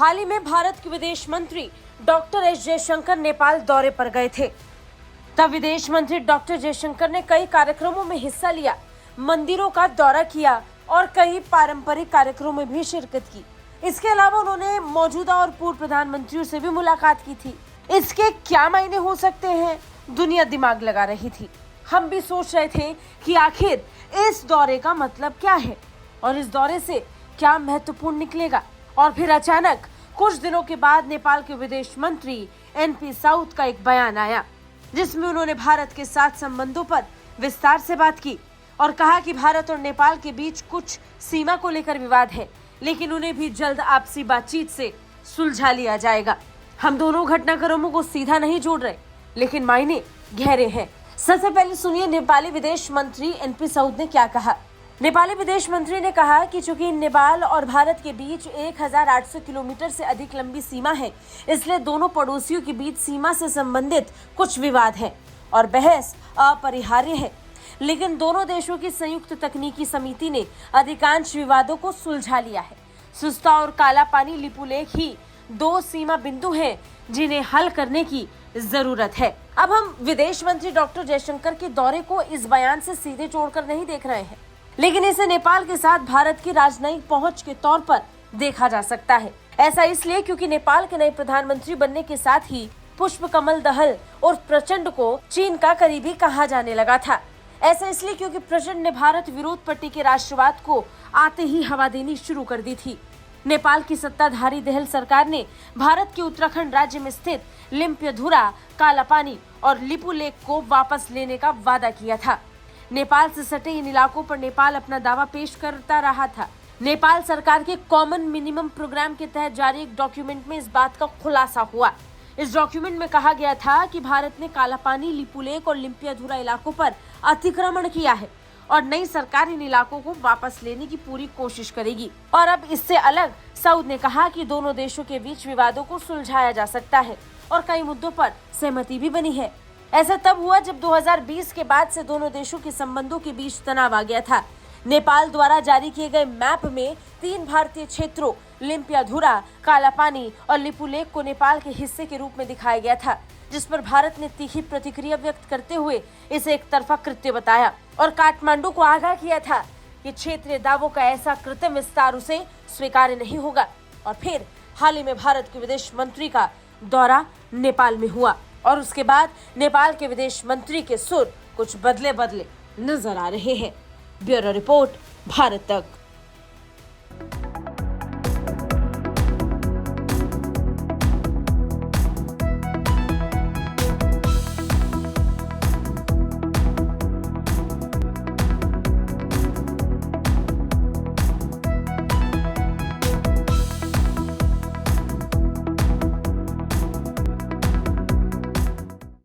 हाल ही में भारत के विदेश मंत्री डॉक्टर एस जयशंकर नेपाल दौरे पर गए थे। तब विदेश मंत्री डॉक्टर जयशंकर ने कई कार्यक्रमों में हिस्सा लिया, मंदिरों का दौरा किया और कई पारंपरिक कार्यक्रमों में भी शिरकत की। इसके अलावा उन्होंने मौजूदा और पूर्व प्रधानमंत्रियों से भी मुलाकात की थी। इसके क्या मायने हो सकते हैं, दुनिया दिमाग लगा रही थी। हम भी सोच रहे थे कि आखिर इस दौरे का मतलब क्या है और इस दौरे से क्या महत्वपूर्ण निकलेगा। और फिर अचानक कुछ दिनों के बाद नेपाल के विदेश मंत्री एनपी साउद का एक बयान आया, जिसमें उन्होंने भारत के साथ संबंधों पर विस्तार से बात की और कहा कि भारत और नेपाल के बीच कुछ सीमा को लेकर विवाद है, लेकिन उन्हें भी जल्द आपसी बातचीत से सुलझा लिया जाएगा। हम दोनों घटनाक्रमों को सीधा नहीं जोड़ रहे, लेकिन मायने गहरे हैं। सबसे पहले सुनिए नेपाली विदेश मंत्री एनपी साउद ने क्या कहा। नेपाली विदेश मंत्री ने कहा कि चूंकि नेपाल और भारत के बीच 1800 किलोमीटर से अधिक लंबी सीमा है, इसलिए दोनों पड़ोसियों के बीच सीमा से संबंधित कुछ विवाद है और बहस अपरिहार्य है। लेकिन दोनों देशों की संयुक्त तकनीकी समिति ने अधिकांश विवादों को सुलझा लिया है। सुस्ता और काला पानी लिपुलेख ही दो सीमा बिंदु हैं जिन्हें हल करने की जरूरत है। अब हम विदेश मंत्री डॉक्टर जयशंकर के दौरे को इस बयान से सीधे जोड़कर नहीं देख रहे हैं, लेकिन इसे नेपाल के साथ भारत की राजनयिक पहुंच के तौर पर देखा जा सकता है। ऐसा इसलिए क्योंकि नेपाल के नए प्रधानमंत्री बनने के साथ ही पुष्प कमल दहल और प्रचंड को चीन का करीबी कहा जाने लगा था। ऐसा इसलिए क्योंकि प्रचंड ने भारत विरोध पट्टी के राष्ट्रवाद को आते ही हवा देनी शुरू कर दी थी। नेपाल की सत्ताधारी दहल सरकार ने भारत के उत्तराखंड राज्य में स्थित लिम्पियधुरा, कालापानी और लिपुलेख को वापस लेने का वादा किया था। नेपाल से सटे इन इलाकों पर नेपाल अपना दावा पेश करता रहा था। नेपाल सरकार के कॉमन मिनिमम प्रोग्राम के तहत जारी एक डॉक्यूमेंट में इस बात का खुलासा हुआ। इस डॉक्यूमेंट में कहा गया था कि भारत ने कालापानी, लिपुलेख और लिम्पियधुरा इलाकों पर अतिक्रमण किया है और नई सरकार इन इलाकों को वापस लेने की पूरी कोशिश करेगी। और अब इससे अलग साउद ने कहा कि दोनों देशों के बीच विवादों को सुलझाया जा सकता है और कई मुद्दों पर सहमति भी बनी है। ऐसा तब हुआ जब 2020 के बाद से दोनों देशों के संबंधों के बीच तनाव आ गया था। नेपाल द्वारा जारी किए गए मैप में 3 भारतीय क्षेत्रों लिम्पियधुरा, कालापानी और लिपुलेख को नेपाल के हिस्से के रूप में दिखाया गया था, जिस पर भारत ने तीखी प्रतिक्रिया व्यक्त करते हुए इसे एक तरफा कृत्य बताया और काठमांडू को आगाह किया था कि क्षेत्रीय दावों का ऐसा कृत्रिम विस्तार उसे स्वीकार्य नहीं होगा। और फिर हाल ही में भारत के विदेश मंत्री का दौरा नेपाल में हुआ और उसके बाद नेपाल के विदेश मंत्री के सुर कुछ बदले नजर आ रहे हैं। ब्यूरो रिपोर्ट, भारत तक।